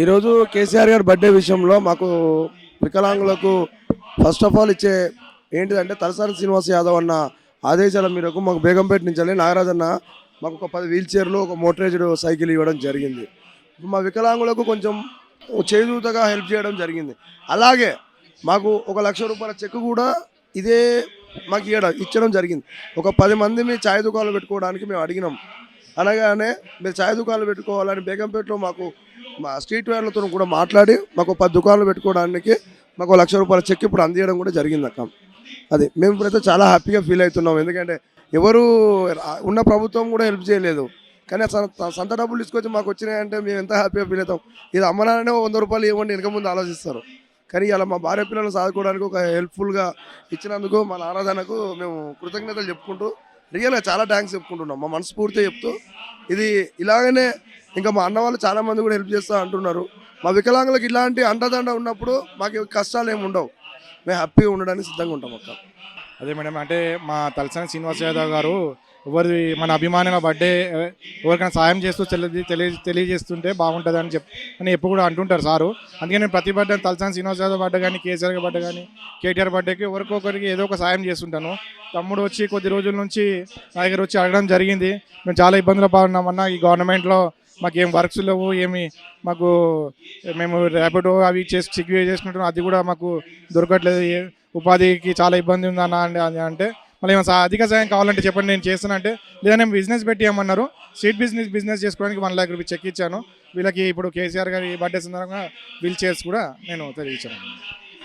ఈరోజు కేసీఆర్ గారి బర్త్డే విషయంలో మాకు వికలాంగులకు ఫస్ట్ ఆఫ్ ఆల్ ఇచ్చే ఏంటిదంటే తలసాని శ్రీనివాస్ యాదవ్ అన్న ఆదేశాల మేరకు మాకు బేగంపేట నుంచి నాగరాజ్ అన్న మాకు ఒక 10 వీల్ చైర్లు ఒక మోటరైజ్డ్ సైకిల్ ఇవ్వడం జరిగింది. మా వికలాంగులకు కొంచెం చేయూతగా హెల్ప్ చేయడం జరిగింది. అలాగే మాకు ₹1,00,000 చెక్ కూడా ఇదే మాకు ఇచ్చడం జరిగింది. ఒక 10 మంది మీ ఛాయ్ దుకాణాలు పెట్టుకోవడానికి మేము అడిగినాం. అనగానే మీరు ఛాయ్ దుకాణాలు పెట్టుకోవాలని బేగంపేటలో మాకు మా స్ట్రీట్ వేర్లతో కూడా మాట్లాడి మాకు 10 దుకాణాలు పెట్టుకోవడానికి మాకు ₹1,00,000 చెక్ ఇప్పుడు అందించడం కూడా జరిగింది అక్క. అది మేము ఇప్పుడైతే చాలా హ్యాపీగా ఫీల్ అవుతున్నాం. ఎందుకంటే ఎవరు ఉన్న ప్రభుత్వం కూడా హెల్ప్ చేయలేదు. కానీ సొంత డబ్బులు తీసుకొచ్చి మాకు వచ్చినాయంటే మేము ఎంత హ్యాపీగా ఫీల్ అవుతాం. ఇది అమ్మనానే ₹100 ఇవ్వండి వెనక ముందు ఆలోచిస్తారు. కానీ ఇలా మా భార్య పిల్లలను సాదుకోవడానికి ఒక హెల్ప్ఫుల్గా ఇచ్చినందుకు మా ఆరాధనకు మేము కృతజ్ఞతలు చెప్పుకుంటూ రియల్గా చాలా థ్యాంక్స్ చెప్పుకుంటున్నాం. మా మనస్ఫూర్తిగా చెప్తూ ఇది ఇలాగనే ఇంకా మా అన్న వాళ్ళు చాలామంది కూడా హెల్ప్ చేస్తూ అంటున్నారు. మా వికలాంగులకు ఇలాంటి అండదండ ఉన్నప్పుడు మాకు కష్టాలు ఏమి ఉండవు. మేము హ్యాపీగా ఉండడానికి సిద్ధంగా ఉంటాం అక్క. అదే మేడం, అంటే మా తలసాని శ్రీనివాస్ యాదవ్ గారు ఎవరి మన అభిమానుల బర్త్డే ఎవరికైనా సాయం చేస్తూ తెలియజేస్తుంటే బాగుంటుంది అని ఎప్పుడు కూడా అంటుంటారు సారు. అందుకే నేను ప్రతి బర్త్డే తలసాని శ్రీనివాస్ యాదవ్ బర్త్డే కానీ, కేసీఆర్ బర్త్డే కానీ, కేటీఆర్ బర్త్డేకి ఎవరికొకరికి ఏదో ఒక సాయం చేస్తుంటాను. తమ్ముడు వచ్చి కొద్ది రోజుల నుంచి నా దగ్గర వచ్చి అడగడం జరిగింది. మేము చాలా ఇబ్బందులు పాడున్నామన్నా, ఈ గవర్నమెంట్లో మాకేం వర్క్స్ లేవు, మాకు మేము ర్యాపిడో అవి చెక్ చేసినట్టు అది కూడా మాకు దొరకట్లేదు, ఉపాధికి చాలా ఇబ్బంది ఉందన్న అంటే మళ్ళీ ఏమైనా అధిక సాయం కావాలంటే చెప్పండి నేను చేస్తాను అంటే, లేదా నేను బిజినెస్ పెట్టి ఏమన్నారు, స్ట్రీట్ బిజినెస్ చేసుకోవడానికి ₹1,00,000 చెక్ ఇచ్చాను. వీళ్ళకి ఇప్పుడు కేసీఆర్ గారి బర్త్డే సందర్భంగా వీల్ చైర్స్ కూడా నేను తెలియచాను.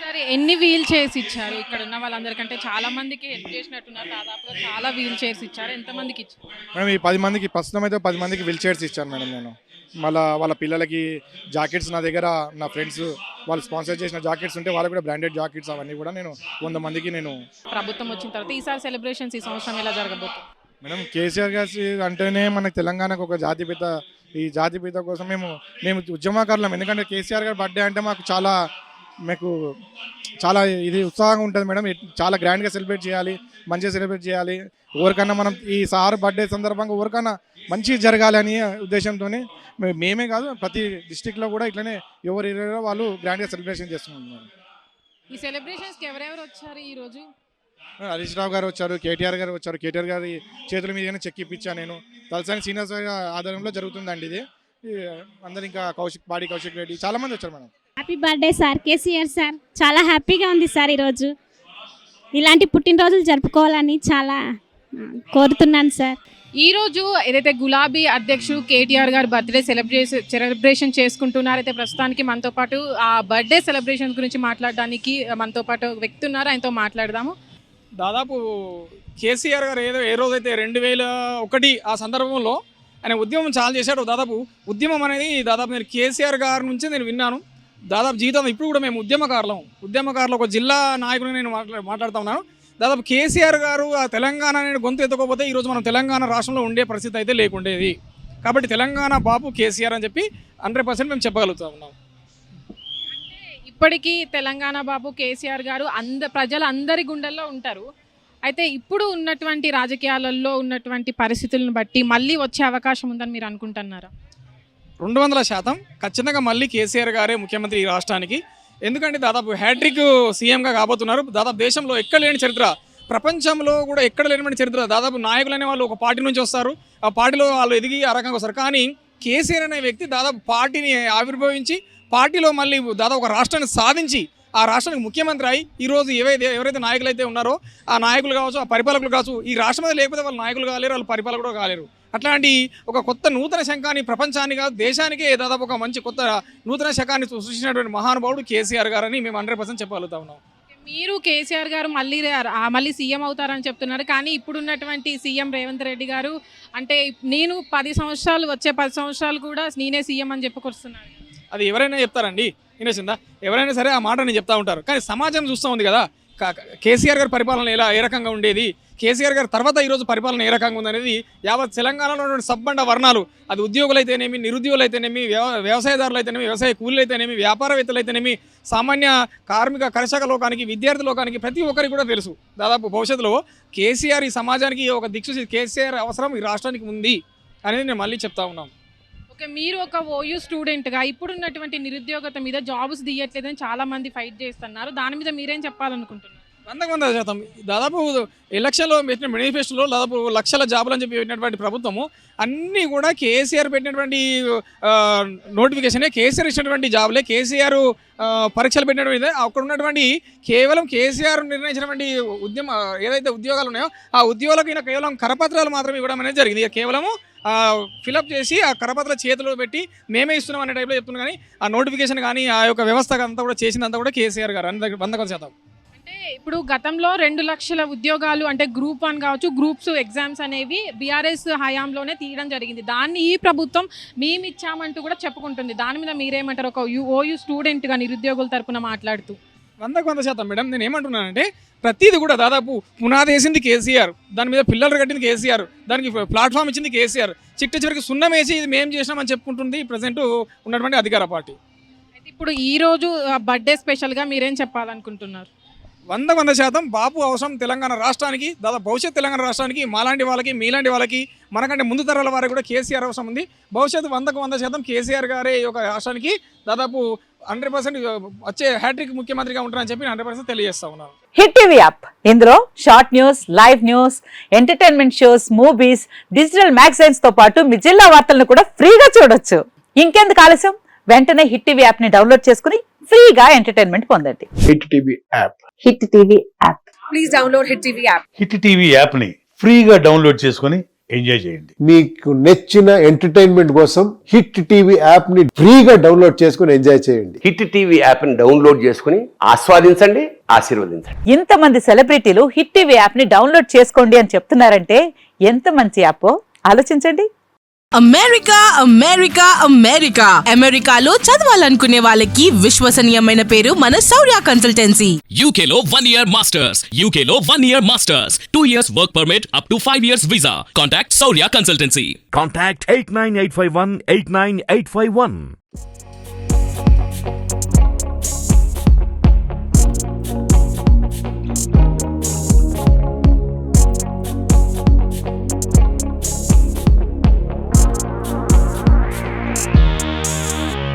సరే, ఎన్ని వీల్ చైర్స్ ఇచ్చారు? ఇక్కడ ఉన్న వాళ్ళందరికంటే చాలా మందికి హెల్ప్ చేసినట్టున్నారు. దాదాపుగా చాలా వీల్ చైర్స్ ఇచ్చారు. ఎంతమందికి ఇచ్చారు మేడం? ఈ 10 మందికి, ప్రస్తుతం అయితే 10 మందికి వీల్ చైర్స్ ఇచ్చాను మేడం. నేను మళ్ళీ వాళ్ళ పిల్లలకి జాకెట్స్ నా దగ్గర నా ఫ్రెండ్స్ వాళ్ళు స్పాన్సర్ చేసిన జాకెట్స్ ఉంటే వాళ్ళకి కూడా బ్రాండెడ్ జాకెట్స్ అవన్నీ కూడా నేను 100 మందికి నేను. ప్రభుత్వం వచ్చిన తర్వాత ఈసారి సెలబ్రేషన్స్ ఈ సంవత్సరం ఎలా జరగబోతుంది మేడం? కేసీఆర్ గారి అంటేనే మనకు తెలంగాణకు ఒక జాతిపిత. ఈ జాతిపిత కోసం మేము ఉద్యమకారులం. ఎందుకంటే కేసీఆర్ గారి బర్త్డే అంటే మాకు చాలా ఇది ఉత్సాహంగా ఉంటుంది మేడం. చాలా గ్రాండ్గా సెలబ్రేట్ చేయాలి, మంచిగా సెలబ్రేట్ చేయాలి. ఎవరికన్నా మనం ఈ సార్ బర్త్డే సందర్భంగా ఎవరికన్నా మంచి జరగాలి అని ఉద్దేశంతో మేమే కాదు ప్రతి డిస్టిక్లో కూడా ఇట్లనే ఎవరు ఏరియాలో వాళ్ళు గ్రాండ్గా సెలబ్రేషన్ చేస్తున్నాం మేడం. ఈ సెలబ్రేషన్స్కి ఎవరెవరు వచ్చారు ఈరోజు? హరీష్ రావు గారు వచ్చారు, కేటీఆర్ గారు వచ్చారు. కేటీఆర్ గారి చేతుల మీదనే చెక్ ఇప్పించాను నేను. తలసాని శ్రీనివాస్ ఆధ్వర్యంలో జరుగుతుందండి ఇది. అందరు ఇంకా పాడి కౌశిక్ రెడ్డి చాలా మంది వచ్చారు madam. Happy birthday sir KCR sir. చాలా హ్యాపీగా ఉంది సార్. ఈరోజు ఇలాంటి పుట్టినరోజులు జరుపుకోవాలని చాలా కోరుతున్నాను సార్. ఈరోజు ఏదైతే గులాబీ అధ్యక్షుడు కేటీఆర్ గారు బర్త్డే సెలబ్రేషన్ చేసుకుంటున్నారు. అయితే ప్రస్తుతానికి మనతో పాటు ఆ బర్త్డే సెలబ్రేషన్ గురించి మాట్లాడడానికి మనతో పాటు వ్యక్తి ఉన్నారు. ఆయనతో మాట్లాడదాము. దాదాపు కేసీఆర్ గారు ఏ రోజైతే 2001 ఆ సందర్భంలో ఆయన ఉద్యమం చాలా చేశాడు. దాదాపు ఉద్యమం అనేది నేను కేసీఆర్ గారి నుంచి నేను విన్నాను. దాదాపు జీవితం ఇప్పుడు కూడా మేము ఉద్యమకారులు ఒక జిల్లా నాయకుడిని నేను మాట్లాడుతూ ఉన్నాను. దాదాపు కేసీఆర్ గారు ఆ తెలంగాణ అనేది గొంతు ఎత్తుకోకపోతే ఈరోజు మనం తెలంగాణ రాష్ట్రంలో ఉండే పరిస్థితి అయితే లేకుండేది. కాబట్టి తెలంగాణ బాబు కేసీఆర్ అని చెప్పి 100% మేము చెప్పగలుగుతా ఉన్నాం. ఇప్పటికీ తెలంగాణ బాబు కేసీఆర్ గారు ప్రజలందరి గుండెల్లో ఉంటారు. అయితే ఇప్పుడు ఉన్నటువంటి రాజకీయాలలో ఉన్నటువంటి పరిస్థితులను బట్టి మళ్ళీ వచ్చే అవకాశం ఉందని మీరు అనుకుంటున్నారా? 200% ఖచ్చితంగా మళ్ళీ కేసీఆర్ గారే ముఖ్యమంత్రి ఈ రాష్ట్రానికి. ఎందుకంటే దాదాపు హ్యాట్రిక్ సీఎంగా కాబోతున్నారు. దాదాపు దేశంలో ఎక్కడ లేని చరిత్ర, ప్రపంచంలో కూడా ఎక్కడ లేని చరిత్ర. దాదాపు నాయకులు అనే వాళ్ళు ఒక పార్టీ నుంచి వస్తారు, ఆ పార్టీలో వాళ్ళు ఎదిగి ఆ రకంగా వస్తారు. కానీ కేసీఆర్ అనే వ్యక్తి దాదాపు పార్టీని ఆవిర్భవించి పార్టీలో మళ్ళీ దాదాపు ఒక రాష్ట్రాన్ని సాధించి ఆ రాష్ట్రానికి ముఖ్యమంత్రి అయి ఈరోజు ఎవరైతే నాయకులు అయితే ఉన్నారో ఆ నాయకులు కావచ్చు, ఆ పరిపాలకులు కావచ్చు, ఈ రాష్ట్రం మీద లేకపోతే వాళ్ళు నాయకులు కాలేరు, వాళ్ళు పరిపాలకులు కాలేరు. అట్లాంటి ఒక కొత్త నూతన శకాన్ని ప్రపంచాన్ని కాదు దేశానికే దాదాపు ఒక మంచి కొత్త నూతన శకాన్ని సృష్టించినటువంటి మహానుభావుడు కేసీఆర్ గారని మేము 100% చెప్పగలుగుతా ఉన్నాం. మీరు కేసీఆర్ గారు మళ్ళీ సీఎం అవుతారని చెప్తున్నారు. కానీ ఇప్పుడున్నటువంటి సీఎం రేవంత్ రెడ్డి గారు అంటే నేను వచ్చే 10 సంవత్సరాలు కూడా నేనే సీఎం అని చెప్పుకొస్తున్నారు. అది ఎవరైనా చెప్తారండి, వినేసిందా? ఎవరైనా సరే ఆ మాట నేను చెప్తా ఉంటారు. కానీ సమాజం చూస్తూ ఉంది కదా కేసీఆర్ గారి పరిపాలన ఏ రకంగా ఉండేది, కేసీఆర్ గారి తర్వాత ఈరోజు పరిపాలన ఏ రకంగా ఉందనేది యావత్ తెలంగాణలో ఉన్నటువంటి సబ్బండ వర్ణాలు, అది ఉద్యోగులైతేనేమి, నిరుద్యోగులైతేనేమి, వ్యవసాయదారులు అయితేనేమి, వ్యవసాయ కూలీలు అయితేనేమి, వ్యాపారవేత్తలు అయితేనేమి, సామాన్య కార్మిక కర్షక లోకానికి, విద్యార్థి లోకానికి ప్రతి ఒక్కరికి కూడా తెలుసు. దాదాపు భవిష్యత్తులో కేసీఆర్ ఈ సమాజానికి ఒక దిక్సూచి, కేసీఆర్ అవసరం ఈ రాష్ట్రానికి ఉంది అనేది నేను మళ్ళీ చెప్తా ఉన్నాను. ఓకే, మీరు ఒక ఓయూ స్టూడెంట్గా ఇప్పుడున్నటువంటి నిరుద్యోగత మీద జాబ్స్ తీయట్లేదని చాలా మంది ఫైట్ చేస్తున్నారు. దాని మీద మీరేం చెప్పాలనుకుంటున్నారు? 100%. దాదాపు ఎలక్షన్లో పెట్టిన మేనిఫెస్టోలో దాదాపు లక్షల జాబులు అని చెప్పి పెట్టినటువంటి ప్రభుత్వము అన్నీ కూడా కేసీఆర్ పెట్టినటువంటి నోటిఫికేషనే, కేసీఆర్ ఇచ్చినటువంటి జాబులే, కేసీఆర్ పరీక్షలు పెట్టినటువంటి అక్కడ ఉన్నటువంటి కేవలం కేసీఆర్ నిర్ణయించినటువంటి ఏదైతే ఉద్యోగాలు ఉన్నాయో ఆ ఉద్యోగాలకు ఈయన కేవలం కరపత్రాలు మాత్రమే ఇవ్వడం అనేది జరిగింది. ఇక కేవలము ఫిలప్ చేసి ఆ కరపత్ర చేతిలో పెట్టి మేమే ఇస్తున్నాం అనే టైప్లో చెప్తున్నాం. కానీ ఆ నోటిఫికేషన్ కానీ ఆ యొక్క వ్యవస్థ అంతా కూడా చేసిందంతా కూడా కేసీఆర్ గారు 100%. అంటే ఇప్పుడు గతంలో 2 లక్షల ఉద్యోగాలు అంటే గ్రూప్ 1 కావచ్చు, గ్రూప్స్ ఎగ్జామ్స్ అనేవి బీఆర్ఎస్ హయాంలోనే తీయడం జరిగింది. దాన్ని ఈ ప్రభుత్వం మేము ఇచ్చామంటూ కూడా చెప్పుకుంటుంది. దాని మీద మీరేమంటారు ఒక ఓయూ స్టూడెంట్గా నిరుద్యోగుల తరపున మాట్లాడుతూ? 100% మేడం. నేను ఏమంటున్నానంటే ప్రతిది కూడా దాదాపు పునాది వేసింది కేసీఆర్, దాని మీద పిల్లలు కట్టింది కేసీఆర్, దానికి ప్లాట్ఫామ్ ఇచ్చింది కేసీఆర్, చివరికి సున్నం వేసి ఇది మేము చేసినామని చెప్పుకుంటుంది ప్రజెంట్ ఉన్నటువంటి అధికార పార్టీ. అయితే ఇప్పుడు ఈరోజు బర్త్డే స్పెషల్గా మీరేం చెప్పాలనుకుంటున్నారు? 100% బాపు అవసరం తెలంగాణ రాష్ట్రానికి, దాదాపు భవిష్యత్ తెలంగాణ రాష్ట్రానికి, మాలాంటి వాళ్ళకి, మీలాంటి వాళ్ళకి, మనకంటే ముందు తరాల వారికి కూడా కేసీఆర్ అవసరం ఉంది. భవిష్యత్తు 100% కేసీఆర్ గారే ఈ యొక్క రాష్ట్రానికి దాదాపు 100% వచ్చే హ్యాట్రిక్ ముఖ్యమంత్రిగా ఉంటారని చెప్పి 100% తెలియజేస్తా ఉన్నాను. హిట్ టీవీ యాప్, ఇందులో short news, live news, entertainment shows, movies, digital magazines తో పాటు మీ జిల్లా వార్తలను కూడా ఫ్రీగా చూడొచ్చు. ఇంకెందుకు ఆలస్యం, వెంటనే హిట్ టీవీ యాప్ ని డౌన్లోడ్ చేసుకుని ఫ్రీగా ఎంటర్టైన్మెంట్ పొందండి. Hit TV app. Hit TV app. Please download hit TV app. Hit TV app ని ఫ్రీగా డౌన్లోడ్ చేసుకుని ఎంజాయ్ చేయండి. మీకు నచ్చిన ఎంటర్టైన్మెంట్ కోసం హిట్ టీవీ యాప్ ని ఫ్రీగా డౌన్లోడ్ చేసుకుని ఎంజాయ్ చేయండి. హిట్ టీవీ యాప్ ని డౌన్లోడ్ చేసుకుని ఆస్వాదించండి, ఆశీర్వదించండి. ఇంతమంది సెలబ్రిటీలు హిట్ టీవీ యాప్ ని డౌన్లోడ్ చేసుకోండి అని చెప్తున్నారంటే ఎంత మంచి యాప్ ఆలోచించండి. అమెరికా అమెరికా అమెరికా అమెరికాలో చదవాలనుకునే వాళ్ళకి విశ్వసనీయమైన పేరు మన శౌర్య కన్సల్టెన్సీ. UK లో 1 year masters, UK లో 1 year masters, 2 years work permit up to 5 years visa. Contact Saurya Consultancy. Contact 89851 89851.